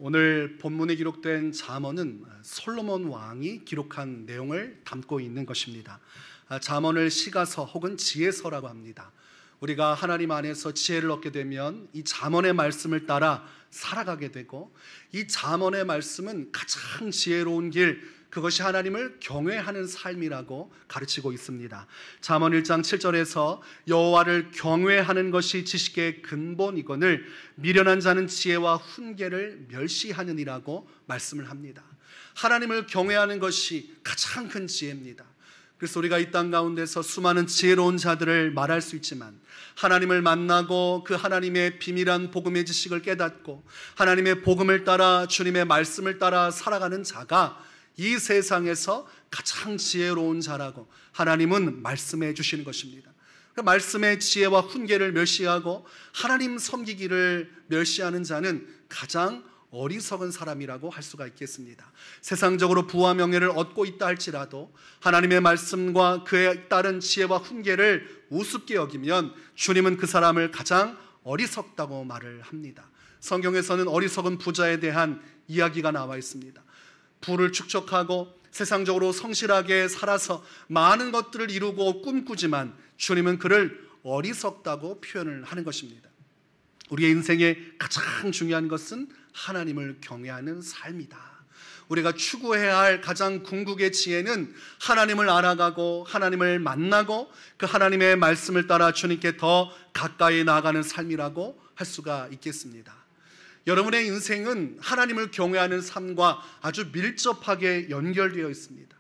오늘 본문에 기록된 잠언은 솔로몬 왕이 기록한 내용을 담고 있는 것입니다. 잠언을 시가서 혹은 지혜서라고 합니다. 우리가 하나님 안에서 지혜를 얻게 되면 이 잠언의 말씀을 따라 살아가게 되고, 이 잠언의 말씀은 가장 지혜로운 길, 그것이 하나님을 경외하는 삶이라고 가르치고 있습니다. 잠언 1장 7절에서 여호와를 경외하는 것이 지식의 근본이거늘 미련한 자는 지혜와 훈계를 멸시하느니라고 말씀을 합니다. 하나님을 경외하는 것이 가장 큰 지혜입니다. 그래서 우리가 이 땅 가운데서 수많은 지혜로운 자들을 말할 수 있지만, 하나님을 만나고 그 하나님의 비밀한 복음의 지식을 깨닫고 하나님의 복음을 따라 주님의 말씀을 따라 살아가는 자가 이 세상에서 가장 지혜로운 자라고 하나님은 말씀해 주시는 것입니다. 그 말씀의 지혜와 훈계를 멸시하고 하나님 섬기기를 멸시하는 자는 가장 어리석은 사람이라고 할 수가 있겠습니다. 세상적으로 부와 명예를 얻고 있다 할지라도 하나님의 말씀과 그에 따른 지혜와 훈계를 우습게 여기면 주님은 그 사람을 가장 어리석다고 말을 합니다. 성경에서는 어리석은 부자에 대한 이야기가 나와 있습니다. 부를 축적하고 세상적으로 성실하게 살아서 많은 것들을 이루고 꿈꾸지만 주님은 그를 어리석다고 표현을 하는 것입니다. 우리의 인생에 가장 중요한 것은 하나님을 경외하는 삶이다. 우리가 추구해야 할 가장 궁극의 지혜는 하나님을 알아가고 하나님을 만나고 그 하나님의 말씀을 따라 주님께 더 가까이 나아가는 삶이라고 할 수가 있겠습니다. 여러분의 인생은 하나님을 경외하는 삶과 아주 밀접하게 연결되어 있습니다.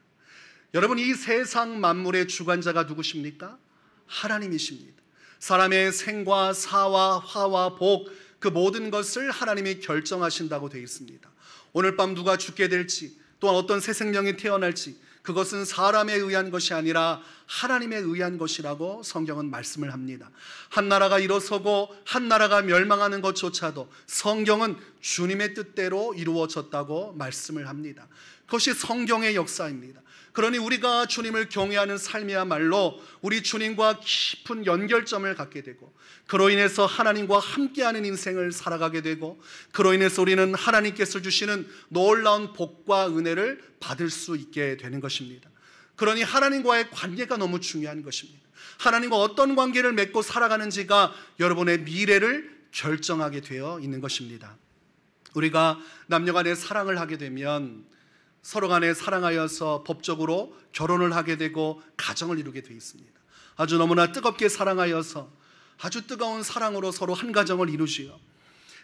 여러분, 이 세상 만물의 주관자가 누구십니까? 하나님이십니다. 사람의 생과 사와 화와 복, 그 모든 것을 하나님이 결정하신다고 되어 있습니다. 오늘 밤 누가 죽게 될지, 또한 어떤 새 생명이 태어날지, 그것은 사람에 의한 것이 아니라 하나님에 의한 것이라고 성경은 말씀을 합니다. 한 나라가 일어서고 한 나라가 멸망하는 것조차도 성경은 주님의 뜻대로 이루어졌다고 말씀을 합니다. 그것이 성경의 역사입니다. 그러니 우리가 주님을 경외하는 삶이야말로 우리 주님과 깊은 연결점을 갖게 되고, 그로 인해서 하나님과 함께하는 인생을 살아가게 되고, 그로 인해서 우리는 하나님께서 주시는 놀라운 복과 은혜를 받을 수 있게 되는 것입니다. 그러니 하나님과의 관계가 너무 중요한 것입니다. 하나님과 어떤 관계를 맺고 살아가는지가 여러분의 미래를 결정하게 되어 있는 것입니다. 우리가 남녀 간의 사랑을 하게 되면 서로 간에 사랑하여서 법적으로 결혼을 하게 되고 가정을 이루게 되어 있습니다. 아주 너무나 뜨겁게 사랑하여서 아주 뜨거운 사랑으로 서로 한 가정을 이루지요.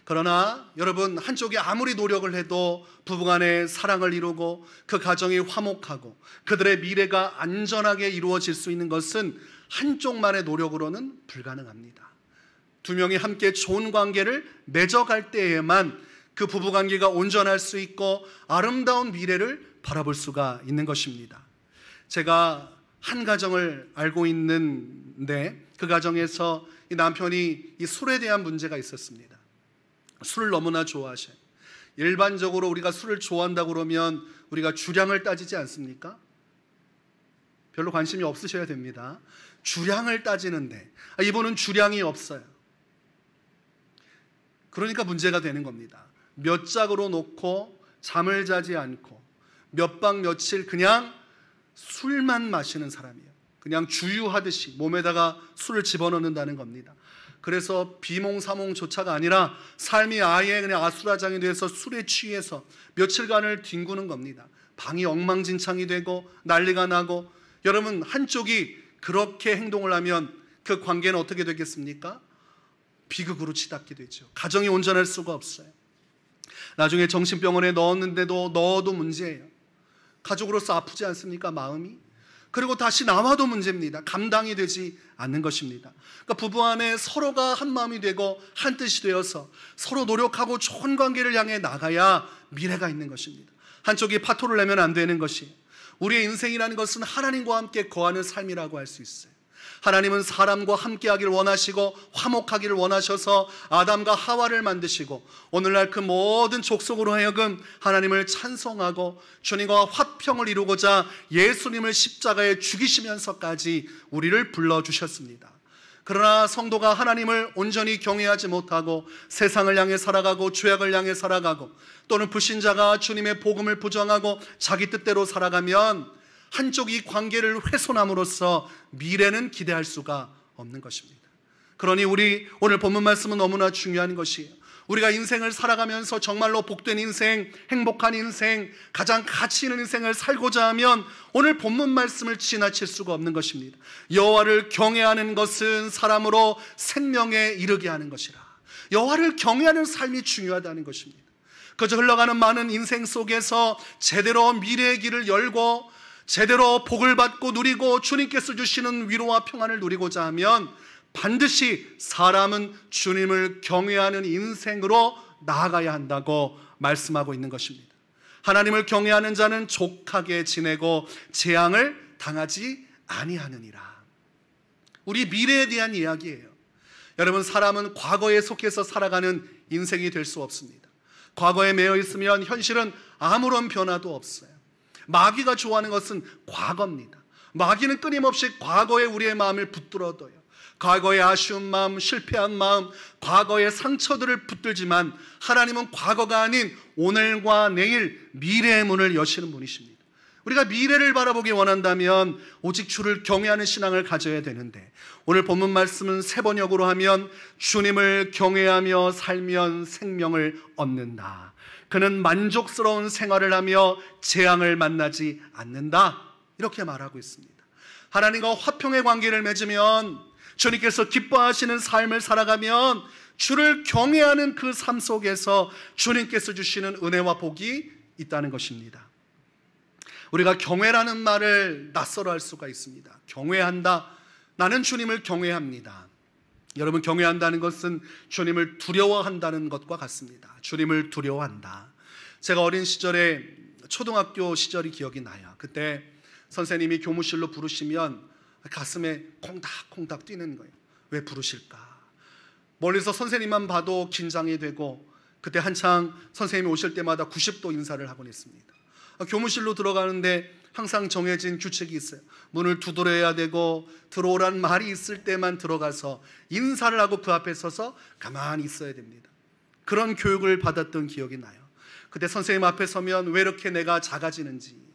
그러나 여러분, 한쪽이 아무리 노력을 해도 부부간의 사랑을 이루고 그 가정이 화목하고 그들의 미래가 안전하게 이루어질 수 있는 것은 한쪽만의 노력으로는 불가능합니다. 두 명이 함께 좋은 관계를 맺어갈 때에만 그 부부관계가 온전할 수 있고 아름다운 미래를 바라볼 수가 있는 것입니다. 제가 한 가정을 알고 있는데, 그 가정에서 이 남편이 이 술에 대한 문제가 있었습니다. 술을 너무나 좋아하셔요. 일반적으로 우리가 술을 좋아한다고 그러면 우리가 주량을 따지지 않습니까? 별로 관심이 없으셔야 됩니다. 주량을 따지는데 이분은 주량이 없어요. 그러니까 문제가 되는 겁니다. 몇 짝으로 놓고 잠을 자지 않고 몇 박 며칠 그냥 술만 마시는 사람이에요. 그냥 주유하듯이 몸에다가 술을 집어넣는다는 겁니다. 그래서 비몽사몽조차가 아니라 삶이 아예 그냥 아수라장이 돼서 술에 취해서 며칠간을 뒹구는 겁니다. 방이 엉망진창이 되고 난리가 나고, 여러분, 한쪽이 그렇게 행동을 하면 그 관계는 어떻게 되겠습니까? 비극으로 치닫게 되죠. 가정이 온전할 수가 없어요. 나중에 정신병원에 넣었는데도 넣어도 문제예요. 가족으로서 아프지 않습니까? 마음이. 그리고 다시 나와도 문제입니다. 감당이 되지 않는 것입니다. 그러니까 부부 안에 서로가 한 마음이 되고 한 뜻이 되어서 서로 노력하고 좋은 관계를 향해 나가야 미래가 있는 것입니다. 한쪽이 파토를 내면 안 되는 것이, 우리의 인생이라는 것은 하나님과 함께 거하는 삶이라고 할 수 있어요. 하나님은 사람과 함께하기를 원하시고 화목하기를 원하셔서 아담과 하와를 만드시고 오늘날 그 모든 족속으로 하여금 하나님을 찬송하고 주님과 화평을 이루고자 예수님을 십자가에 죽이시면서까지 우리를 불러주셨습니다. 그러나 성도가 하나님을 온전히 경외하지 못하고 세상을 향해 살아가고 죄악을 향해 살아가고 또는 불신자가 주님의 복음을 부정하고 자기 뜻대로 살아가면 한쪽이 이 관계를 훼손함으로써 미래는 기대할 수가 없는 것입니다. 그러니 우리 오늘 본문 말씀은 너무나 중요한 것이에요. 우리가 인생을 살아가면서 정말로 복된 인생, 행복한 인생, 가장 가치 있는 인생을 살고자 하면 오늘 본문 말씀을 지나칠 수가 없는 것입니다. 여호와를 경외하는 것은 사람으로 생명에 이르게 하는 것이라. 여호와를 경외하는 삶이 중요하다는 것입니다. 그저 흘러가는 많은 인생 속에서 제대로 미래의 길을 열고 제대로 복을 받고 누리고 주님께서 주시는 위로와 평안을 누리고자 하면 반드시 사람은 주님을 경외하는 인생으로 나아가야 한다고 말씀하고 있는 것입니다. 하나님을 경외하는 자는 족하게 지내고 재앙을 당하지 아니하느니라. 우리 미래에 대한 이야기예요. 여러분, 사람은 과거에 속해서 살아가는 인생이 될 수 없습니다. 과거에 매여 있으면 현실은 아무런 변화도 없어요. 마귀가 좋아하는 것은 과거입니다. 마귀는 끊임없이 과거에 우리의 마음을 붙들어둬요. 과거의 아쉬운 마음, 실패한 마음, 과거의 상처들을 붙들지만 하나님은 과거가 아닌 오늘과 내일, 미래의 문을 여시는 분이십니다. 우리가 미래를 바라보기 원한다면 오직 주를 경외하는 신앙을 가져야 되는데, 오늘 본문 말씀은 세 번역으로 하면 주님을 경외하며 살면 생명을 얻는다. 그는 만족스러운 생활을 하며 재앙을 만나지 않는다. 이렇게 말하고 있습니다. 하나님과 화평의 관계를 맺으면, 주님께서 기뻐하시는 삶을 살아가면 주를 경외하는 그 삶 속에서 주님께서 주시는 은혜와 복이 있다는 것입니다. 우리가 경외라는 말을 낯설어 할 수가 있습니다. 경외한다. 나는 주님을 경외합니다. 여러분, 경외한다는 것은 주님을 두려워한다는 것과 같습니다. 주님을 두려워한다. 제가 어린 시절에 초등학교 시절이 기억이 나요. 그때 선생님이 교무실로 부르시면 가슴에 콩닥콩닥 뛰는 거예요. 왜 부르실까? 멀리서 선생님만 봐도 긴장이 되고, 그때 한창 선생님이 오실 때마다 90도 인사를 하곤 했습니다. 교무실로 들어가는데 항상 정해진 규칙이 있어요. 문을 두드려야 되고 들어오라는 말이 있을 때만 들어가서 인사를 하고 그 앞에 서서 가만히 있어야 됩니다. 그런 교육을 받았던 기억이 나요. 그때 선생님 앞에 서면 왜 이렇게 내가 작아지는지,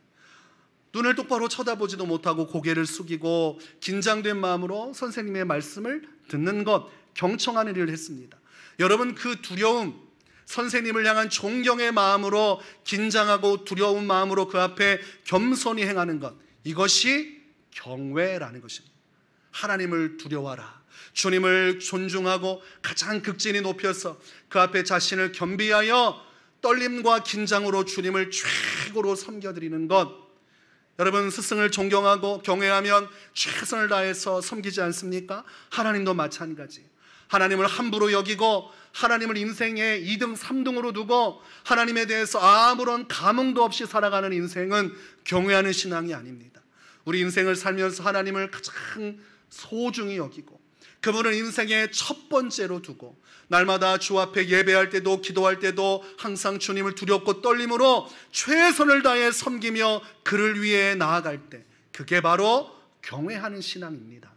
눈을 똑바로 쳐다보지도 못하고 고개를 숙이고 긴장된 마음으로 선생님의 말씀을 듣는 것, 경청하는 일을 했습니다. 여러분, 그 두려움, 선생님을 향한 존경의 마음으로, 긴장하고 두려운 마음으로 그 앞에 겸손히 행하는 것, 이것이 경외라는 것입니다. 하나님을 두려워하라. 주님을 존중하고 가장 극진히 높여서 그 앞에 자신을 겸비하여 떨림과 긴장으로 주님을 최고로 섬겨드리는 것. 여러분, 스승을 존경하고 경외하면 최선을 다해서 섬기지 않습니까? 하나님도 마찬가지. 하나님을 함부로 여기고 하나님을 인생의 2등, 3등으로 두고 하나님에 대해서 아무런 감흥도 없이 살아가는 인생은 경외하는 신앙이 아닙니다. 우리 인생을 살면서 하나님을 가장 소중히 여기고 그분을 인생의 첫 번째로 두고 날마다 주 앞에 예배할 때도 기도할 때도 항상 주님을 두렵고 떨림으로 최선을 다해 섬기며 그를 위해 나아갈 때, 그게 바로 경외하는 신앙입니다.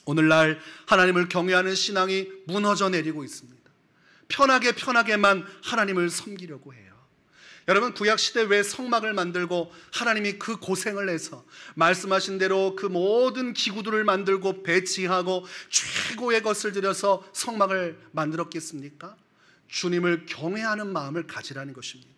오늘날 하나님을 경외하는 신앙이 무너져 내리고 있습니다. 편하게만 하나님을 섬기려고 해요. 여러분, 구약시대 왜 성막을 만들고 하나님이 그 고생을 해서 말씀하신 대로 그 모든 기구들을 만들고 배치하고 최고의 것을 들여서 성막을 만들었겠습니까? 주님을 경외하는 마음을 가지라는 것입니다.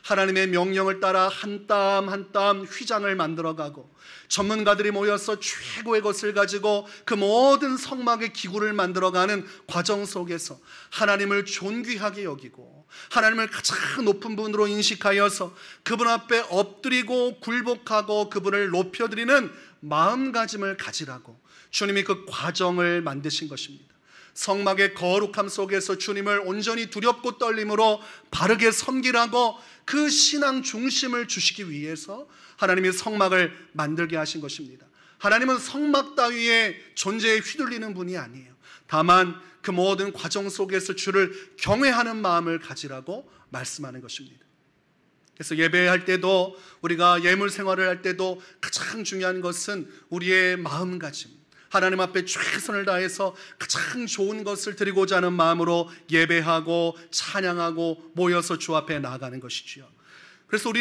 하나님의 명령을 따라 한 땀 한 땀 휘장을 만들어가고 전문가들이 모여서 최고의 것을 가지고 그 모든 성막의 기구를 만들어가는 과정 속에서 하나님을 존귀하게 여기고 하나님을 가장 높은 분으로 인식하여서 그분 앞에 엎드리고 굴복하고 그분을 높여드리는 마음가짐을 가지라고 주님이 그 과정을 만드신 것입니다. 성막의 거룩함 속에서 주님을 온전히 두렵고 떨림으로 바르게 섬기라고 그 신앙 중심을 주시기 위해서 하나님이 성막을 만들게 하신 것입니다. 하나님은 성막 따위의 존재에 휘둘리는 분이 아니에요. 다만 그 모든 과정 속에서 주를 경외하는 마음을 가지라고 말씀하는 것입니다. 그래서 예배할 때도 우리가 예물 생활을 할 때도 가장 중요한 것은 우리의 마음가짐, 하나님 앞에 최선을 다해서 가장 좋은 것을 드리고자 하는 마음으로 예배하고 찬양하고 모여서 주 앞에 나아가는 것이지요. 그래서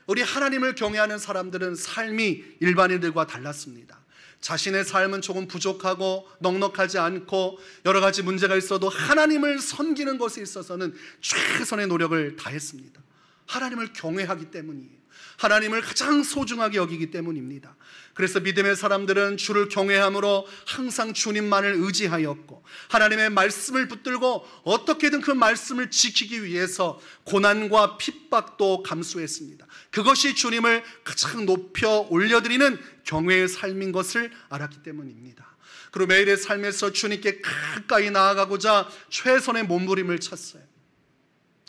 우리 하나님을 경외하는 사람들은 삶이 일반인들과 달랐습니다. 자신의 삶은 조금 부족하고 넉넉하지 않고 여러 가지 문제가 있어도 하나님을 섬기는 것에 있어서는 최선의 노력을 다했습니다. 하나님을 경외하기 때문이에요. 하나님을 가장 소중하게 여기기 때문입니다. 그래서 믿음의 사람들은 주를 경외함으로 항상 주님만을 의지하였고 하나님의 말씀을 붙들고 어떻게든 그 말씀을 지키기 위해서 고난과 핍박도 감수했습니다. 그것이 주님을 가장 높여 올려드리는 경외의 삶인 것을 알았기 때문입니다. 그리고 매일의 삶에서 주님께 가까이 나아가고자 최선의 몸부림을 쳤어요.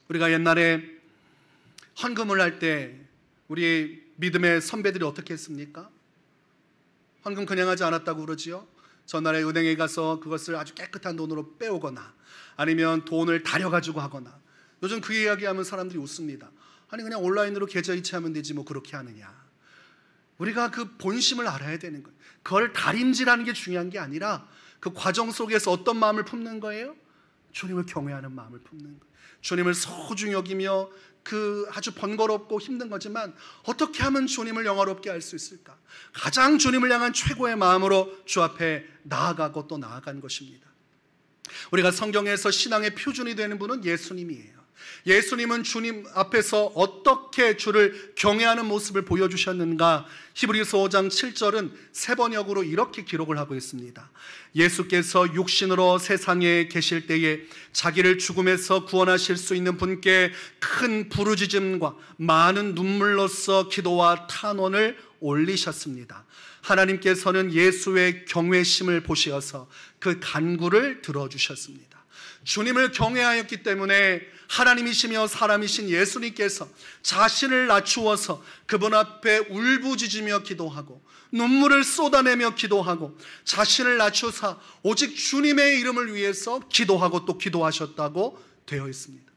우리가 옛날에 헌금을 할 때 우리 믿음의 선배들이 어떻게 했습니까? 헌금 그냥 하지 않았다고 그러지요. 전날에 은행에 가서 그것을 아주 깨끗한 돈으로 빼오거나 아니면 돈을 다려가지고 하거나. 요즘 그 이야기하면 사람들이 웃습니다. 아니 그냥 온라인으로 계좌 이체하면 되지 뭐 그렇게 하느냐. 우리가 그 본심을 알아야 되는 거예요. 그걸 다림질하는 게 중요한 게 아니라 그 과정 속에서 어떤 마음을 품는 거예요? 주님을 경외하는 마음을 품는 거예요. 주님을 소중히 여기며 그 아주 번거롭고 힘든 거지만 어떻게 하면 주님을 영화롭게 할 수 있을까? 가장 주님을 향한 최고의 마음으로 주 앞에 나아가고 또 나아간 것입니다. 우리가 성경에서 신앙의 표준이 되는 분은 예수님이에요. 예수님은 주님 앞에서 어떻게 주를 경외하는 모습을 보여주셨는가? 히브리서 5장 7절은 세 번역으로 이렇게 기록을 하고 있습니다. 예수께서 육신으로 세상에 계실 때에 자기를 죽음에서 구원하실 수 있는 분께 큰 부르짖음과 많은 눈물로써 기도와 탄원을 올리셨습니다. 하나님께서는 예수의 경외심을 보시어서 그 간구를 들어주셨습니다. 주님을 경외하였기 때문에 하나님이시며 사람이신 예수님께서 자신을 낮추어서 그분 앞에 울부짖으며 기도하고 눈물을 쏟아내며 기도하고 자신을 낮추사 오직 주님의 이름을 위해서 기도하고 또 기도하셨다고 되어 있습니다.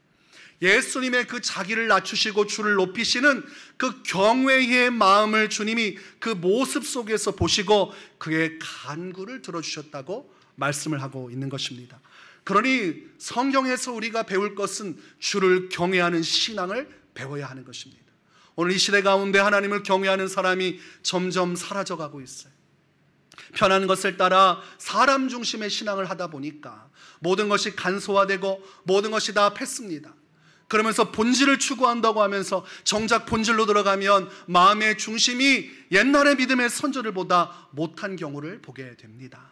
예수님의 그 자기를 낮추시고 주를 높이시는 그 경외의 마음을 주님이 그 모습 속에서 보시고 그의 간구를 들어주셨다고 말씀을 하고 있는 것입니다. 그러니 성경에서 우리가 배울 것은 주를 경외하는 신앙을 배워야 하는 것입니다. 오늘 이 시대 가운데 하나님을 경외하는 사람이 점점 사라져가고 있어요. 편한 것을 따라 사람 중심의 신앙을 하다 보니까 모든 것이 간소화되고 모든 것이 다 패습니다. 그러면서 본질을 추구한다고 하면서 정작 본질로 들어가면 마음의 중심이 옛날의 믿음의 선조들보다 못한 경우를 보게 됩니다.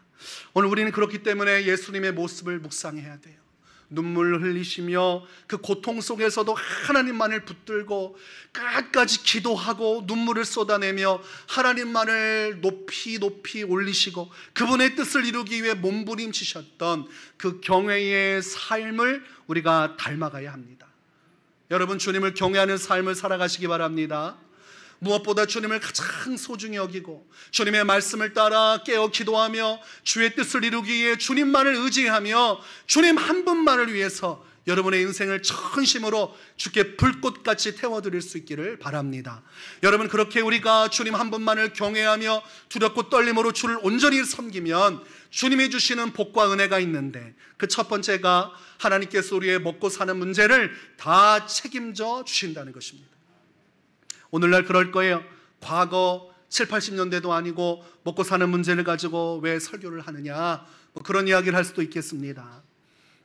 오늘 우리는 그렇기 때문에 예수님의 모습을 묵상해야 돼요. 눈물 흘리시며 그 고통 속에서도 하나님만을 붙들고 끝까지 기도하고 눈물을 쏟아내며 하나님만을 높이 높이 올리시고 그분의 뜻을 이루기 위해 몸부림치셨던 그 경외의 삶을 우리가 닮아가야 합니다. 여러분, 주님을 경외하는 삶을 살아가시기 바랍니다. 무엇보다 주님을 가장 소중히 여기고 주님의 말씀을 따라 깨어 기도하며 주의 뜻을 이루기 위해 주님만을 의지하며 주님 한 분만을 위해서 여러분의 인생을 전심으로 주께 불꽃같이 태워드릴 수 있기를 바랍니다. 여러분, 그렇게 우리가 주님 한 분만을 경외하며 두렵고 떨림으로 주를 온전히 섬기면 주님이 주시는 복과 은혜가 있는데 그 첫 번째가 하나님께서 우리의 먹고 사는 문제를 다 책임져 주신다는 것입니다. 오늘날 그럴 거예요. 과거 7, 80년대도 아니고 먹고 사는 문제를 가지고 왜 설교를 하느냐, 뭐 그런 이야기를 할 수도 있겠습니다.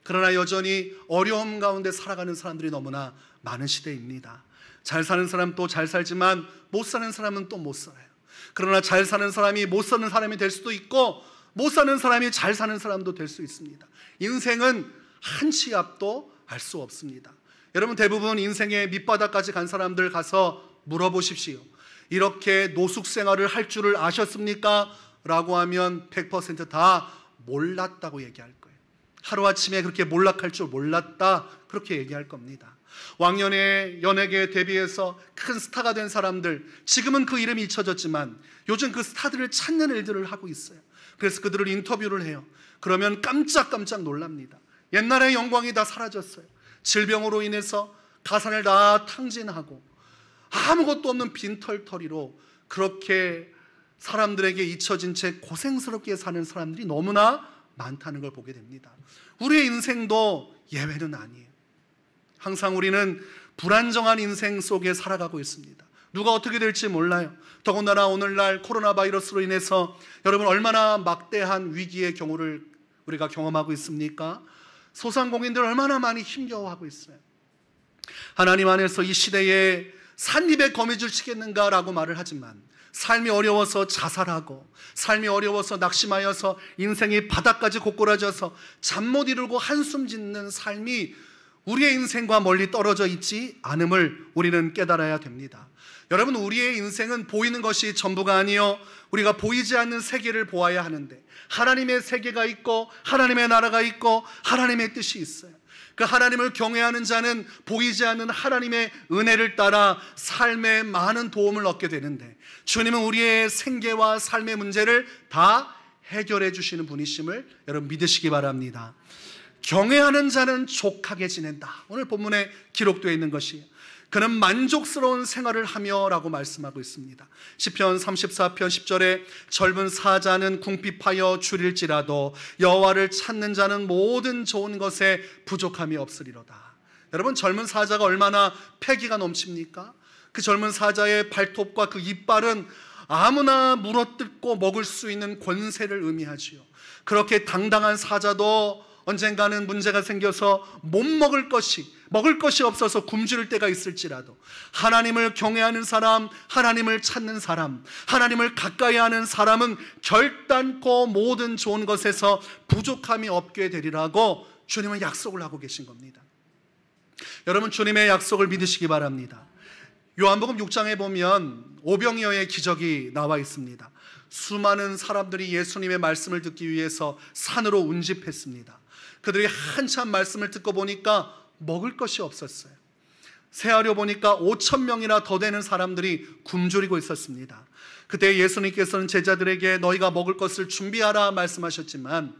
그러나 여전히 어려움 가운데 살아가는 사람들이 너무나 많은 시대입니다. 잘 사는 사람 또 잘 살지만 못 사는 사람은 또 못 살아요. 그러나 잘 사는 사람이 못 사는 사람이 될 수도 있고 못 사는 사람이 잘 사는 사람도 될 수 있습니다. 인생은 한 치 앞도 알 수 없습니다. 여러분, 대부분 인생의 밑바닥까지 간 사람들 가서 물어보십시오. 이렇게 노숙 생활을 할 줄을 아셨습니까? 라고 하면 100% 다 몰랐다고 얘기할 거예요. 하루아침에 그렇게 몰락할 줄 몰랐다, 그렇게 얘기할 겁니다. 왕년에 연예계에 데뷔해서 큰 스타가 된 사람들, 지금은 그 이름이 잊혀졌지만 요즘 그 스타들을 찾는 일들을 하고 있어요. 그래서 그들을 인터뷰를 해요. 그러면 깜짝깜짝 놀랍니다. 옛날의 영광이 다 사라졌어요. 질병으로 인해서 가산을 다 탕진하고 아무것도 없는 빈털터리로 그렇게 사람들에게 잊혀진 채 고생스럽게 사는 사람들이 너무나 많다는 걸 보게 됩니다. 우리의 인생도 예외는 아니에요. 항상 우리는 불안정한 인생 속에 살아가고 있습니다. 누가 어떻게 될지 몰라요. 더군다나 오늘날 코로나 바이러스로 인해서 여러분 얼마나 막대한 위기의 경우를 우리가 경험하고 있습니까? 소상공인들 얼마나 많이 힘겨워하고 있어요. 하나님 안에서 이 시대에 산입에 거미줄 치겠는가라고 말을 하지만 삶이 어려워서 자살하고 삶이 어려워서 낙심하여서 인생이 바닥까지 고꾸라져서 잠 못 이루고 한숨 짓는 삶이 우리의 인생과 멀리 떨어져 있지 않음을 우리는 깨달아야 됩니다. 여러분, 우리의 인생은 보이는 것이 전부가 아니요 우리가 보이지 않는 세계를 보아야 하는데 하나님의 세계가 있고 하나님의 나라가 있고 하나님의 뜻이 있어요. 그 하나님을 경외하는 자는 보이지 않는 하나님의 은혜를 따라 삶에 많은 도움을 얻게 되는데 주님은 우리의 생계와 삶의 문제를 다 해결해 주시는 분이심을 여러분 믿으시기 바랍니다. 경외하는 자는 족하게 지낸다. 오늘 본문에 기록되어 있는 것이 그는 만족스러운 생활을 하며 라고 말씀하고 있습니다. 시편 34편 10절에 젊은 사자는 궁핍하여 줄일지라도 여호와를 찾는 자는 모든 좋은 것에 부족함이 없으리로다. 여러분, 젊은 사자가 얼마나 패기가 넘칩니까? 그 젊은 사자의 발톱과 그 이빨은 아무나 물어뜯고 먹을 수 있는 권세를 의미하지요. 그렇게 당당한 사자도 언젠가는 문제가 생겨서 못 먹을 것이 없어서 굶주릴 때가 있을지라도 하나님을 경외하는 사람, 하나님을 찾는 사람, 하나님을 가까이 하는 사람은 결단코 모든 좋은 것에서 부족함이 없게 되리라고 주님은 약속을 하고 계신 겁니다. 여러분, 주님의 약속을 믿으시기 바랍니다. 요한복음 6장에 보면 오병이어의 기적이 나와 있습니다. 수많은 사람들이 예수님의 말씀을 듣기 위해서 산으로 운집했습니다. 그들이 한참 말씀을 듣고 보니까 먹을 것이 없었어요. 세하려 보니까 5,000명이나 더 되는 사람들이 굶주리고 있었습니다. 그때 예수님께서는 제자들에게 너희가 먹을 것을 준비하라 말씀하셨지만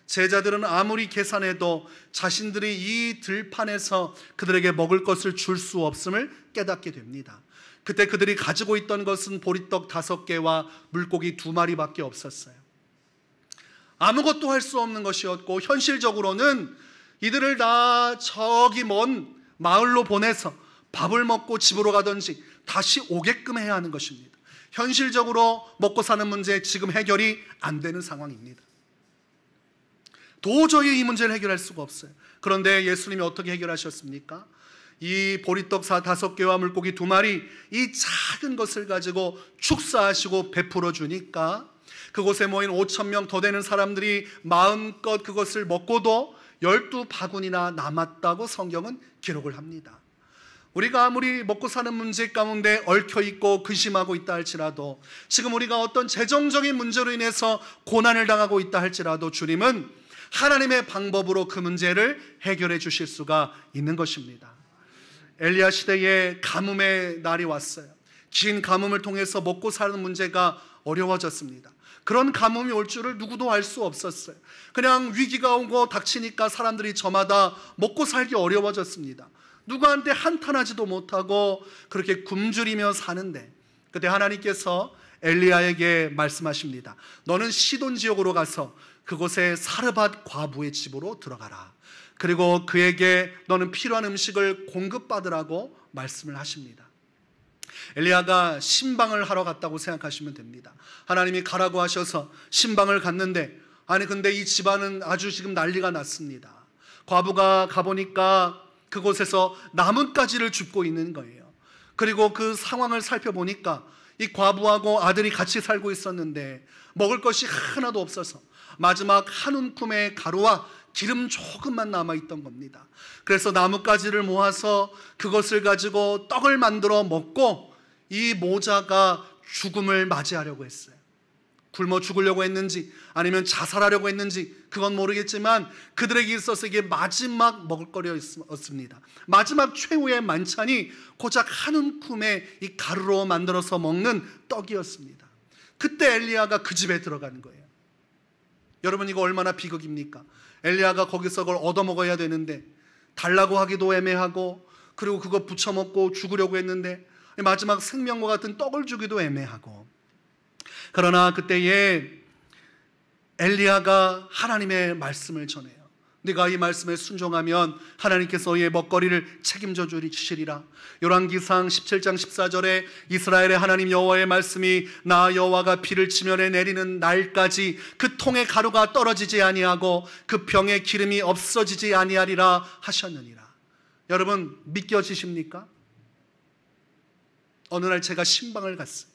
제자들은 아무리 계산해도 자신들이 이 들판에서 그들에게 먹을 것을 줄 수 없음을 깨닫게 됩니다. 그때 그들이 가지고 있던 것은 보리떡 5개와 물고기 2마리밖에 없었어요. 아무것도 할 수 없는 것이었고 현실적으로는 이들을 다 저기 먼 마을로 보내서 밥을 먹고 집으로 가든지 다시 오게끔 해야 하는 것입니다. 현실적으로 먹고 사는 문제 지금 해결이 안 되는 상황입니다. 도저히 이 문제를 해결할 수가 없어요. 그런데 예수님이 어떻게 해결하셨습니까? 이 보리떡 5개와 물고기 2마리 이 작은 것을 가지고 축사하시고 베풀어 주니까 그곳에 모인 5,000명 더 되는 사람들이 마음껏 그것을 먹고도 12바구니나 남았다고 성경은 기록을 합니다. 우리가 아무리 먹고 사는 문제 가운데 얽혀있고 근심하고 있다 할지라도 지금 우리가 어떤 재정적인 문제로 인해서 고난을 당하고 있다 할지라도 주님은 하나님의 방법으로 그 문제를 해결해 주실 수가 있는 것입니다. 엘리야 시대에 가뭄의 날이 왔어요. 긴 가뭄을 통해서 먹고 사는 문제가 어려워졌습니다. 그런 가뭄이 올 줄을 누구도 알 수 없었어요. 그냥 위기가 오고 닥치니까 사람들이 저마다 먹고 살기 어려워졌습니다. 누구한테 한탄하지도 못하고 그렇게 굶주리며 사는데 그때 하나님께서 엘리야에게 말씀하십니다. 너는 시돈 지역으로 가서 그곳에 사르밧 과부의 집으로 들어가라. 그리고 그에게 너는 필요한 음식을 공급받으라고 말씀을 하십니다. 엘리야가 신방을 하러 갔다고 생각하시면 됩니다. 하나님이 가라고 하셔서 신방을 갔는데 아니 근데 이 집안은 아주 지금 난리가 났습니다. 과부가 가보니까 그곳에서 나뭇가지를 줍고 있는 거예요. 그리고 그 상황을 살펴보니까 이 과부하고 아들이 같이 살고 있었는데 먹을 것이 하나도 없어서 마지막 한 움큼의 가루와 기름 조금만 남아있던 겁니다. 그래서 나뭇가지를 모아서 그것을 가지고 떡을 만들어 먹고 이 모자가 죽음을 맞이하려고 했어요. 굶어 죽으려고 했는지 아니면 자살하려고 했는지 그건 모르겠지만 그들에게 있어서 이게 마지막 먹을거리였습니다. 마지막 최후의 만찬이 고작 한 움큼의 이 가루로 만들어서 먹는 떡이었습니다. 그때 엘리야가 그 집에 들어간 거예요. 여러분, 이거 얼마나 비극입니까? 엘리야가 거기서 그걸 얻어먹어야 되는데 달라고 하기도 애매하고 그리고 그거 부쳐먹고 죽으려고 했는데 마지막 생명과 같은 떡을 주기도 애매하고 그러나 그때에 엘리야가 하나님의 말씀을 전해요. 네가 이 말씀에 순종하면 하나님께서 너의 먹거리를 책임져 주시리라. 열왕기상 17장 14절에 이스라엘의 하나님 여호와의 말씀이 나 여호와가 비를 지면에 내리는 날까지 그 통의 가루가 떨어지지 아니하고 그 병의 기름이 없어지지 아니하리라 하셨느니라. 여러분 믿겨지십니까? 어느 날 제가 신방을 갔어요.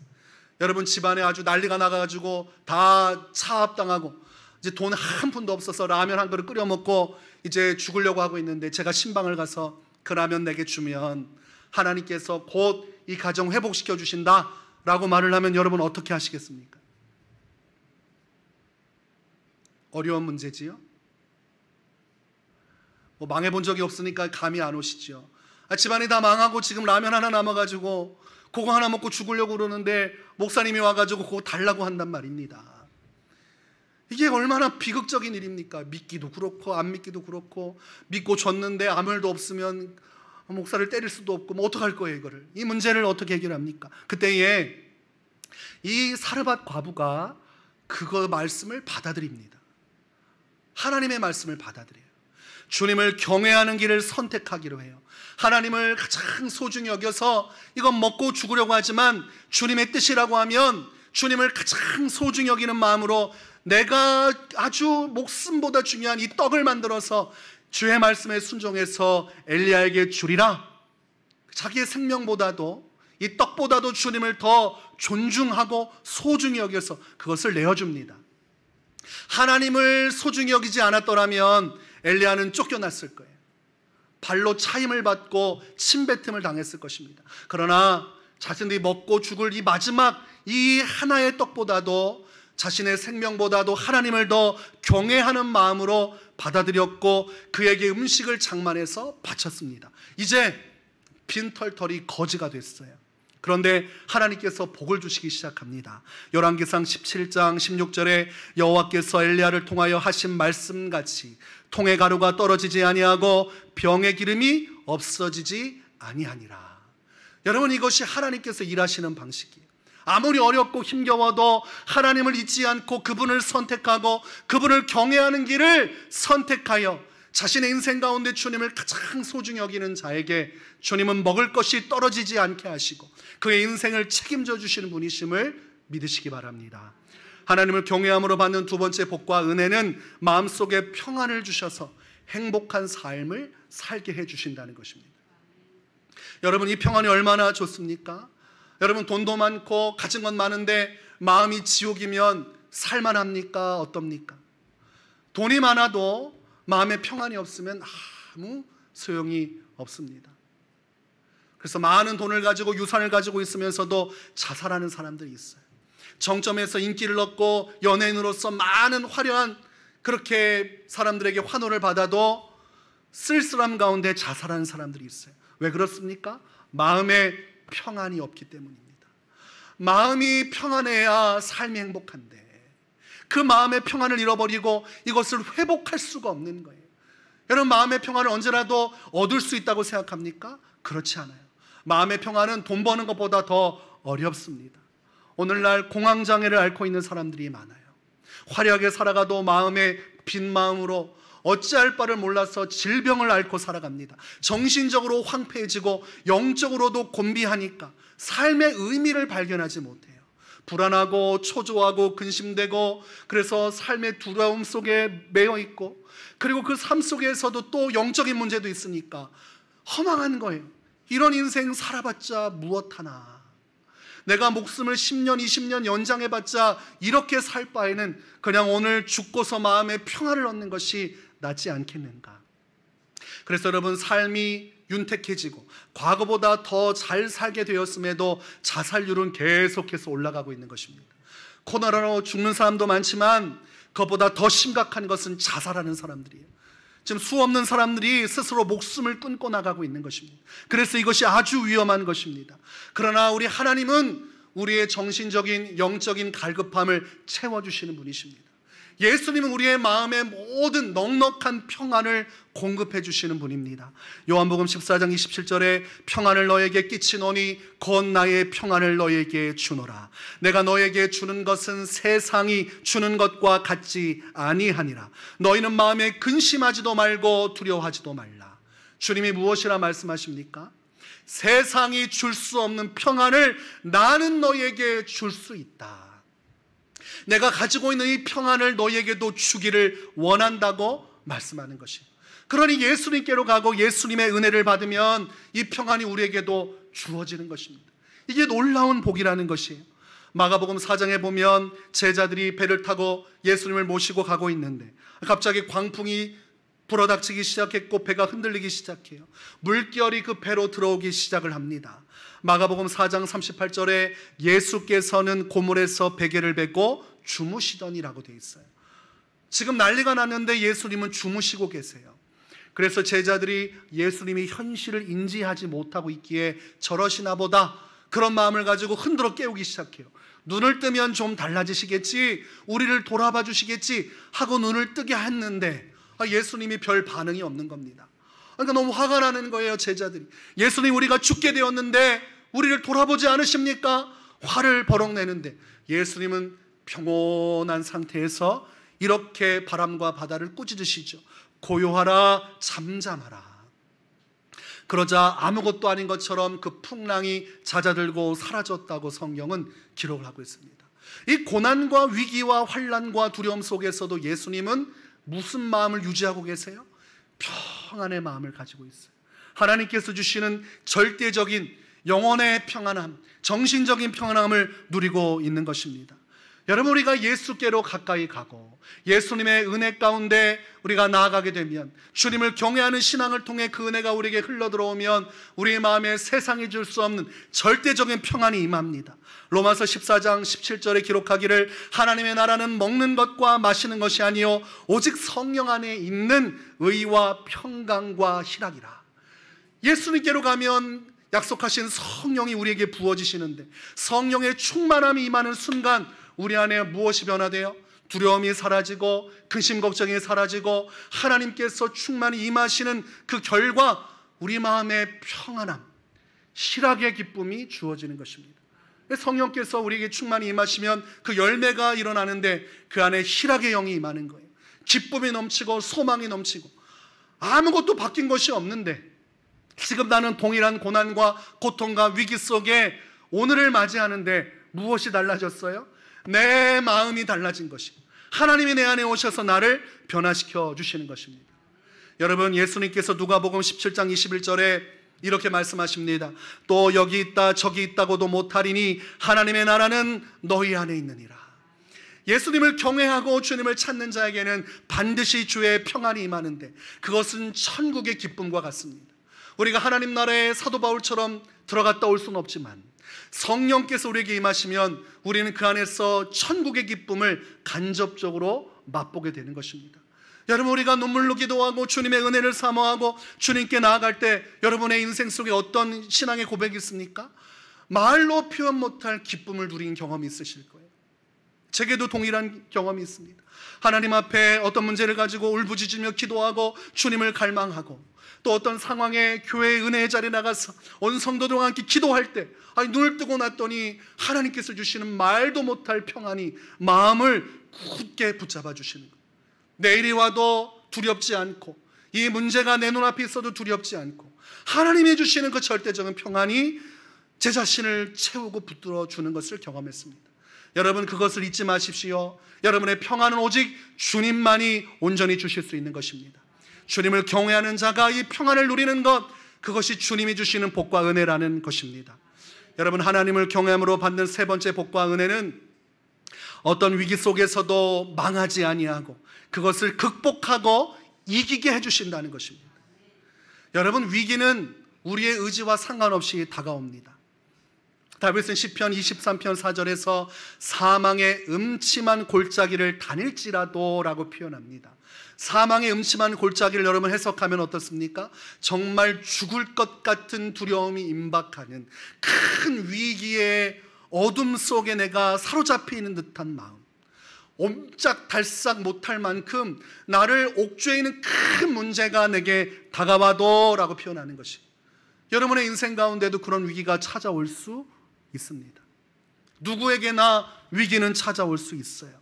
여러분 집안에 아주 난리가 나가지고 다 차압당하고 이제 돈 한 푼도 없어서 라면 한 그릇 끓여 먹고 이제 죽으려고 하고 있는데, 제가 신방을 가서 그 라면 내게 주면 하나님께서 곧 이 가정 회복시켜 주신다 라고 말을 하면 여러분 어떻게 하시겠습니까? 어려운 문제지요? 뭐 망해본 적이 없으니까 감이 안 오시죠. 집안이 다 망하고 지금 라면 하나 남아가지고 그거 하나 먹고 죽으려고 그러는데 목사님이 와가지고 그거 달라고 한단 말입니다. 이게 얼마나 비극적인 일입니까? 믿기도 그렇고 안 믿기도 그렇고, 믿고 줬는데 아무 일도 없으면 목사를 때릴 수도 없고 뭐 어떡할 거예요 이거를. 이 문제를 어떻게 해결합니까? 그때에 이 사르밧 과부가 그거 말씀을 받아들입니다. 하나님의 말씀을 받아들여요. 주님을 경외하는 길을 선택하기로 해요. 하나님을 가장 소중히 여겨서 이건 먹고 죽으려고 하지만 주님의 뜻이라고 하면 주님을 가장 소중히 여기는 마음으로 내가 아주 목숨보다 중요한 이 떡을 만들어서 주의 말씀에 순종해서 엘리야에게 주리라. 자기의 생명보다도 이 떡보다도 주님을 더 존중하고 소중히 여겨서 그것을 내어줍니다. 하나님을 소중히 여기지 않았더라면 엘리야는 쫓겨났을 거예요. 발로 차임을 받고 침뱉음을 당했을 것입니다. 그러나 자신들이 먹고 죽을 이 마지막 이 하나의 떡보다도 자신의 생명보다도 하나님을 더 경외하는 마음으로 받아들였고 그에게 음식을 장만해서 바쳤습니다. 이제 빈털털이 거지가 됐어요. 그런데 하나님께서 복을 주시기 시작합니다. 열왕기상 17장 16절에 여호와께서 엘리야를 통하여 하신 말씀같이 통의 가루가 떨어지지 아니하고 병의 기름이 없어지지 아니하니라. 여러분, 이것이 하나님께서 일하시는 방식이에요. 아무리 어렵고 힘겨워도 하나님을 잊지 않고 그분을 선택하고 그분을 경외하는 길을 선택하여 자신의 인생 가운데 주님을 가장 소중히 여기는 자에게 주님은 먹을 것이 떨어지지 않게 하시고 그의 인생을 책임져 주시는 분이심을 믿으시기 바랍니다. 하나님을 경외함으로 받는 두 번째 복과 은혜는 마음속에 평안을 주셔서 행복한 삶을 살게 해주신다는 것입니다. 여러분, 이 평안이 얼마나 좋습니까? 여러분, 돈도 많고 가진 건 많은데 마음이 지옥이면 살만합니까? 어떻습니까? 돈이 많아도 마음에 평안이 없으면 아무 소용이 없습니다. 그래서 많은 돈을 가지고 유산을 가지고 있으면서도 자살하는 사람들이 있어요. 정점에서 인기를 얻고 연예인으로서 많은 화려한 그렇게 사람들에게 환호를 받아도 쓸쓸함 가운데 자살하는 사람들이 있어요. 왜 그렇습니까? 마음에 평안이 없기 때문입니다. 마음이 평안해야 삶이 행복한데 그 마음의 평안을 잃어버리고 이것을 회복할 수가 없는 거예요. 여러분, 마음의 평안을 언제라도 얻을 수 있다고 생각합니까? 그렇지 않아요. 마음의 평안은 돈 버는 것보다 더 어렵습니다. 오늘날 공황장애를 앓고 있는 사람들이 많아요. 화려하게 살아가도 마음에 빈 마음으로 어찌할 바를 몰라서 질병을 앓고 살아갑니다. 정신적으로 황폐해지고 영적으로도 곤비하니까 삶의 의미를 발견하지 못해요. 불안하고 초조하고 근심되고 그래서 삶의 두려움 속에 매여 있고 그리고 그 삶 속에서도 또 영적인 문제도 있으니까 허망한 거예요. 이런 인생 살아봤자 무엇하나. 내가 목숨을 10년 20년 연장해봤자 이렇게 살 바에는 그냥 오늘 죽고서 마음의 평안을 얻는 것이 낫지 않겠는가. 그래서 여러분, 삶이 윤택해지고 과거보다 더 잘 살게 되었음에도 자살률은 계속해서 올라가고 있는 것입니다. 코로나로 죽는 사람도 많지만 그것보다 더 심각한 것은 자살하는 사람들이에요. 지금 수없는 사람들이 스스로 목숨을 끊고 나가고 있는 것입니다. 그래서 이것이 아주 위험한 것입니다. 그러나 우리 하나님은 우리의 정신적인 영적인 갈급함을 채워주시는 분이십니다. 예수님은 우리의 마음의 모든 넉넉한 평안을 공급해 주시는 분입니다. 요한복음 14장 27절에 평안을 너에게 끼치노니 곧 나의 평안을 너에게 주노라. 내가 너에게 주는 것은 세상이 주는 것과 같지 아니하니라. 너희는 마음에 근심하지도 말고 두려워하지도 말라. 주님이 무엇이라 말씀하십니까? 세상이 줄 수 없는 평안을 나는 너에게 줄 수 있다. 내가 가지고 있는 이 평안을 너에게도 주기를 원한다고 말씀하는 것이에요. 그러니 예수님께로 가고 예수님의 은혜를 받으면 이 평안이 우리에게도 주어지는 것입니다. 이게 놀라운 복이라는 것이에요. 마가복음 4장에 보면 제자들이 배를 타고 예수님을 모시고 가고 있는데 갑자기 광풍이 불어닥치기 시작했고 배가 흔들리기 시작해요. 물결이 그 배로 들어오기 시작을 합니다. 마가복음 4장 38절에 예수께서는 고물에서 베개를 베고 주무시더니라고 되어 있어요. 지금 난리가 났는데 예수님은 주무시고 계세요. 그래서 제자들이 예수님이 현실을 인지하지 못하고 있기에 저러시나 보다 그런 마음을 가지고 흔들어 깨우기 시작해요. 눈을 뜨면 좀 달라지시겠지, 우리를 돌아봐 주시겠지 하고 눈을 뜨게 했는데 예수님이 별 반응이 없는 겁니다. 그러니까 너무 화가 나는 거예요. 제자들이 예수님, 우리가 죽게 되었는데 우리를 돌아보지 않으십니까? 화를 버럭 내는데 예수님은 평온한 상태에서 이렇게 바람과 바다를 꾸짖으시죠. 고요하라, 잠잠하라. 그러자 아무것도 아닌 것처럼 그 풍랑이 잦아들고 사라졌다고 성경은 기록을 하고 있습니다. 이 고난과 위기와 환난과 두려움 속에서도 예수님은 무슨 마음을 유지하고 계세요? 평안의 마음을 가지고 있어요. 하나님께서 주시는 절대적인 영혼의 평안함, 정신적인 평안함을 누리고 있는 것입니다. 여러분, 우리가 예수께로 가까이 가고 예수님의 은혜 가운데 우리가 나아가게 되면, 주님을 경외하는 신앙을 통해 그 은혜가 우리에게 흘러들어오면 우리의 마음에 세상이 줄 수 없는 절대적인 평안이 임합니다. 로마서 14장 17절에 기록하기를 하나님의 나라는 먹는 것과 마시는 것이 아니요 오직 성령 안에 있는 의와 평강과 희락이라. 예수님께로 가면 약속하신 성령이 우리에게 부어지시는데, 성령의 충만함이 임하는 순간 우리 안에 무엇이 변화돼요? 두려움이 사라지고 근심 걱정이 사라지고 하나님께서 충만히 임하시는 그 결과 우리 마음의 평안함, 희락의 기쁨이 주어지는 것입니다. 성령께서 우리에게 충만히 임하시면 그 열매가 일어나는데 그 안에 희락의 영이 임하는 거예요. 기쁨이 넘치고 소망이 넘치고 아무것도 바뀐 것이 없는데 지금 나는 동일한 고난과 고통과 위기 속에 오늘을 맞이하는데 무엇이 달라졌어요? 내 마음이 달라진 것입니다. 하나님이 내 안에 오셔서 나를 변화시켜 주시는 것입니다. 여러분, 예수님께서 누가복음 17장 21절에 이렇게 말씀하십니다. 또 여기 있다 저기 있다고도 못하리니 하나님의 나라는 너희 안에 있느니라. 예수님을 경외하고 주님을 찾는 자에게는 반드시 주의 평안이 임하는데 그것은 천국의 기쁨과 같습니다. 우리가 하나님 나라에 사도 바울처럼 들어갔다 올 수는 없지만 성령께서 우리에게 임하시면 우리는 그 안에서 천국의 기쁨을 간접적으로 맛보게 되는 것입니다. 여러분, 우리가 눈물로 기도하고 주님의 은혜를 사모하고 주님께 나아갈 때 여러분의 인생 속에 어떤 신앙의 고백이 있습니까? 말로 표현 못할 기쁨을 누린 경험이 있으실 거예요. 제게도 동일한 경험이 있습니다. 하나님 앞에 어떤 문제를 가지고 울부짖으며 기도하고 주님을 갈망하고 또 어떤 상황에 교회의 은혜의 자리에 나가서 온 성도들과 함께 기도할 때 눈을 뜨고 났더니 하나님께서 주시는 말도 못할 평안이 마음을 굳게 붙잡아 주시는 거예요. 내일이 와도 두렵지 않고 이 문제가 내 눈앞에 있어도 두렵지 않고 하나님이 주시는 그 절대적인 평안이 제 자신을 채우고 붙들어 주는 것을 경험했습니다. 여러분, 그것을 잊지 마십시오. 여러분의 평안은 오직 주님만이 온전히 주실 수 있는 것입니다. 주님을 경외하는 자가 이 평안을 누리는 것, 그것이 주님이 주시는 복과 은혜라는 것입니다. 여러분, 하나님을 경외함으로 받는 세 번째 복과 은혜는 어떤 위기 속에서도 망하지 아니하고 그것을 극복하고 이기게 해주신다는 것입니다. 여러분, 위기는 우리의 의지와 상관없이 다가옵니다. 다윗은 시편 23편 4절에서 사망의 음침한 골짜기를 다닐지라도 라고 표현합니다. 사망의 음침한 골짜기를 여러분 해석하면 어떻습니까? 정말 죽을 것 같은 두려움이 임박하는 큰 위기의 어둠 속에 내가 사로잡혀 있는 듯한 마음, 옴짝달싹 못할 만큼 나를 옥죄에 있는 큰 문제가 내게 다가와도 라고 표현하는 것이, 여러분의 인생 가운데도 그런 위기가 찾아올 수 있습니다. 누구에게나 위기는 찾아올 수 있어요.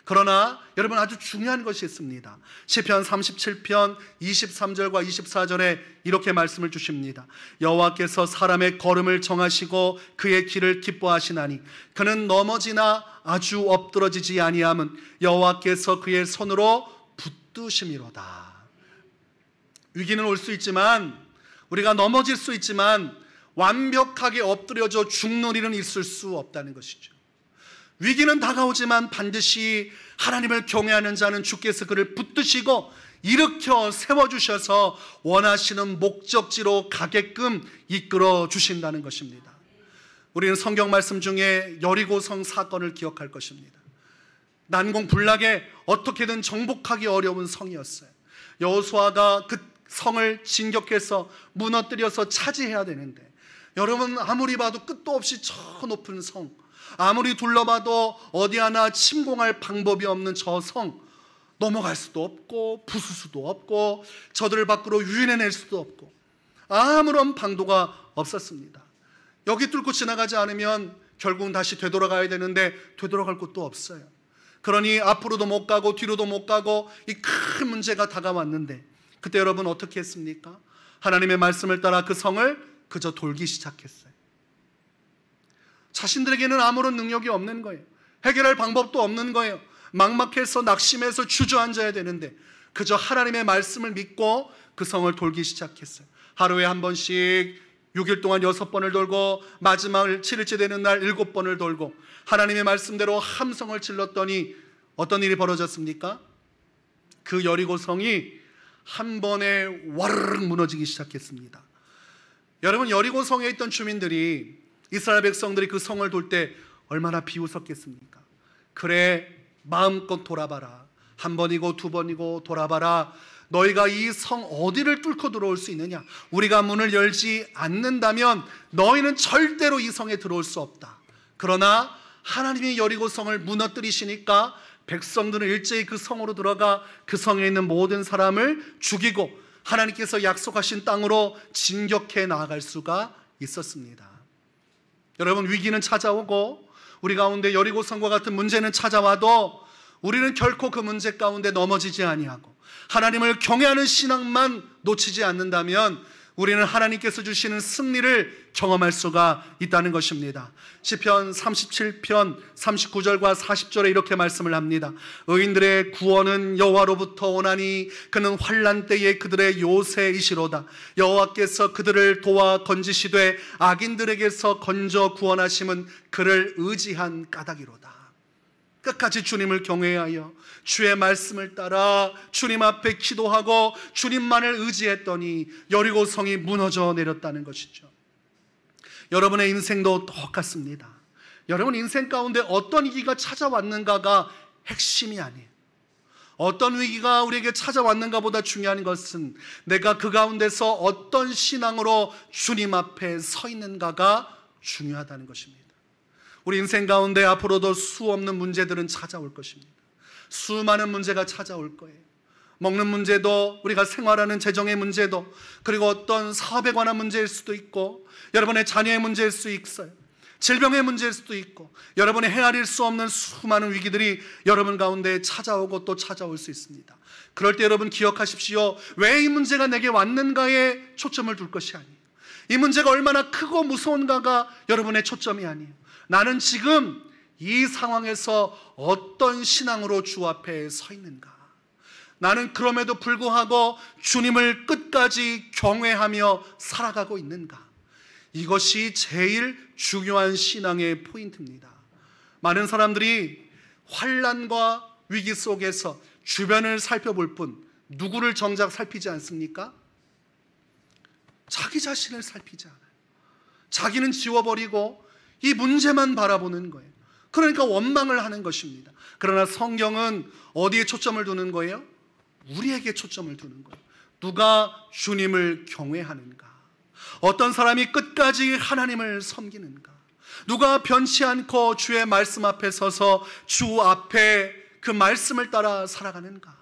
그러나 여러분, 아주 중요한 것이 있습니다. 시편 37편 23절과 24절에 이렇게 말씀을 주십니다. 여호와께서 사람의 걸음을 정하시고 그의 길을 기뻐하시나니 그는 넘어지나 아주 엎드러지지 아니함은 여호와께서 그의 손으로 붙드심이로다. 위기는 올 수 있지만, 우리가 넘어질 수 있지만 완벽하게 엎드려져 죽는 일은 있을 수 없다는 것이죠. 위기는 다가오지만 반드시 하나님을 경외하는 자는 주께서 그를 붙드시고 일으켜 세워주셔서 원하시는 목적지로 가게끔 이끌어 주신다는 것입니다. 우리는 성경 말씀 중에 여리고성 사건을 기억할 것입니다. 난공불락에 어떻게든 정복하기 어려운 성이었어요. 여호수아가 그 성을 진격해서 무너뜨려서 차지해야 되는데, 여러분, 아무리 봐도 끝도 없이 저 높은 성, 아무리 둘러봐도 어디 하나 침공할 방법이 없는 저 성, 넘어갈 수도 없고 부술 수도 없고 저들을 밖으로 유인해낼 수도 없고 아무런 방도가 없었습니다. 여기 뚫고 지나가지 않으면 결국은 다시 되돌아가야 되는데 되돌아갈 곳도 없어요. 그러니 앞으로도 못 가고 뒤로도 못 가고 이 큰 문제가 다가왔는데, 그때 여러분 어떻게 했습니까? 하나님의 말씀을 따라 그 성을 그저 돌기 시작했어요. 자신들에게는 아무런 능력이 없는 거예요. 해결할 방법도 없는 거예요. 막막해서 낙심해서 주저앉아야 되는데 그저 하나님의 말씀을 믿고 그 성을 돌기 시작했어요. 하루에 한 번씩 6일 동안 6번을 돌고 마지막 7일째 되는 날 7번을 돌고 하나님의 말씀대로 함성을 질렀더니 어떤 일이 벌어졌습니까? 그 여리고성이 한 번에 와르르 무너지기 시작했습니다. 여러분, 여리고성에 있던 주민들이, 이스라엘 백성들이 그 성을 돌 때 얼마나 비웃었겠습니까? 그래, 마음껏 돌아봐라. 한 번이고 두 번이고 돌아봐라. 너희가 이 성 어디를 뚫고 들어올 수 있느냐? 우리가 문을 열지 않는다면 너희는 절대로 이 성에 들어올 수 없다. 그러나 하나님이 여리고성을 무너뜨리시니까 백성들은 일제히 그 성으로 들어가 그 성에 있는 모든 사람을 죽이고 하나님께서 약속하신 땅으로 진격해 나아갈 수가 있었습니다. 여러분, 위기는 찾아오고 우리 가운데 여리고성과 같은 문제는 찾아와도 우리는 결코 그 문제 가운데 넘어지지 아니하고 하나님을 경외하는 신앙만 놓치지 않는다면 우리는 하나님께서 주시는 승리를 경험할 수가 있다는 것입니다. 시편 37편 39절과 40절에 이렇게 말씀을 합니다. 의인들의 구원은 여호와로부터 오나니 그는 환난 때에 그들의 요새이시로다. 여호와께서 그들을 도와 건지시되 악인들에게서 건져 구원하심은 그를 의지한 까닭이로다. 끝까지 주님을 경외하여 주의 말씀을 따라 주님 앞에 기도하고 주님만을 의지했더니 여리고성이 무너져 내렸다는 것이죠. 여러분의 인생도 똑같습니다. 여러분 인생 가운데 어떤 위기가 찾아왔는가가 핵심이 아니에요. 어떤 위기가 우리에게 찾아왔는가보다 중요한 것은 내가 그 가운데서 어떤 신앙으로 주님 앞에 서 있는가가 중요하다는 것입니다. 우리 인생 가운데 앞으로도 수 없는 문제들은 찾아올 것입니다. 수많은 문제가 찾아올 거예요. 먹는 문제도, 우리가 생활하는 재정의 문제도, 그리고 어떤 사업에 관한 문제일 수도 있고, 여러분의 자녀의 문제일 수 있어요. 질병의 문제일 수도 있고, 여러분의 헤아릴 수 없는 수많은 위기들이 여러분 가운데 찾아오고 또 찾아올 수 있습니다. 그럴 때 여러분 기억하십시오. 왜 이 문제가 내게 왔는가에 초점을 둘 것이 아니에요. 이 문제가 얼마나 크고 무서운가가 여러분의 초점이 아니에요. 나는 지금 이 상황에서 어떤 신앙으로 주 앞에 서 있는가? 나는 그럼에도 불구하고 주님을 끝까지 경외하며 살아가고 있는가? 이것이 제일 중요한 신앙의 포인트입니다. 많은 사람들이 환난과 위기 속에서 주변을 살펴볼 뿐 누구를 정작 살피지 않습니까? 자기 자신을 살피지 않아요. 자기는 지워버리고 이 문제만 바라보는 거예요. 그러니까 원망을 하는 것입니다. 그러나 성경은 어디에 초점을 두는 거예요? 우리에게 초점을 두는 거예요. 누가 주님을 경외하는가? 어떤 사람이 끝까지 하나님을 섬기는가? 누가 변치 않고 주의 말씀 앞에 서서 주 앞에 그 말씀을 따라 살아가는가?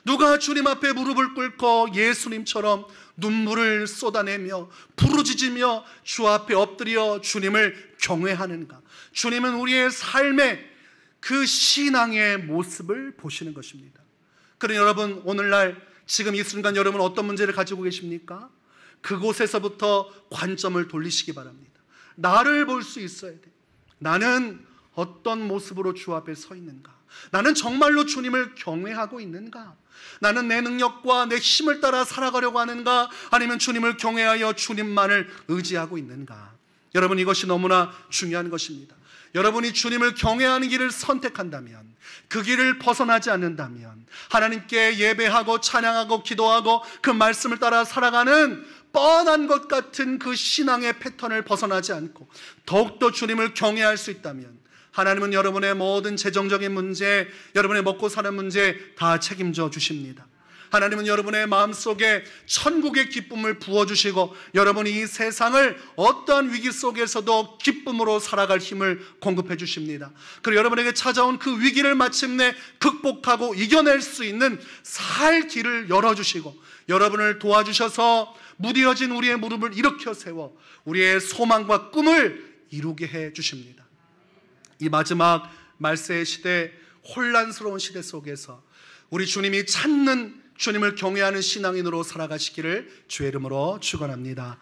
누가 주님 앞에 무릎을 꿇고 예수님처럼 눈물을 쏟아내며 부르짖으며 주 앞에 엎드려 주님을 경외하는가? 주님은 우리의 삶의 그 신앙의 모습을 보시는 것입니다. 그러니 여러분, 오늘날 지금 이 순간 여러분 어떤 문제를 가지고 계십니까? 그곳에서부터 관점을 돌리시기 바랍니다. 나를 볼 수 있어야 돼. 나는 어떤 모습으로 주 앞에 서 있는가? 나는 정말로 주님을 경외하고 있는가? 나는 내 능력과 내 힘을 따라 살아가려고 하는가? 아니면 주님을 경외하여 주님만을 의지하고 있는가? 여러분, 이것이 너무나 중요한 것입니다. 여러분이 주님을 경외하는 길을 선택한다면, 그 길을 벗어나지 않는다면, 하나님께 예배하고 찬양하고 기도하고 그 말씀을 따라 살아가는 뻔한 것 같은 그 신앙의 패턴을 벗어나지 않고 더욱더 주님을 경외할 수 있다면, 하나님은 여러분의 모든 재정적인 문제, 여러분의 먹고 사는 문제 다 책임져 주십니다. 하나님은 여러분의 마음속에 천국의 기쁨을 부어주시고 여러분이 이 세상을 어떠한 위기 속에서도 기쁨으로 살아갈 힘을 공급해 주십니다. 그리고 여러분에게 찾아온 그 위기를 마침내 극복하고 이겨낼 수 있는 살 길을 열어주시고 여러분을 도와주셔서 무디어진 우리의 무릎을 일으켜 세워 우리의 소망과 꿈을 이루게 해 주십니다. 이 마지막 말세의 시대, 혼란스러운 시대 속에서 우리 주님이 찾는, 주님을 경외하는 신앙인으로 살아가시기를 주의 이름으로 축원합니다.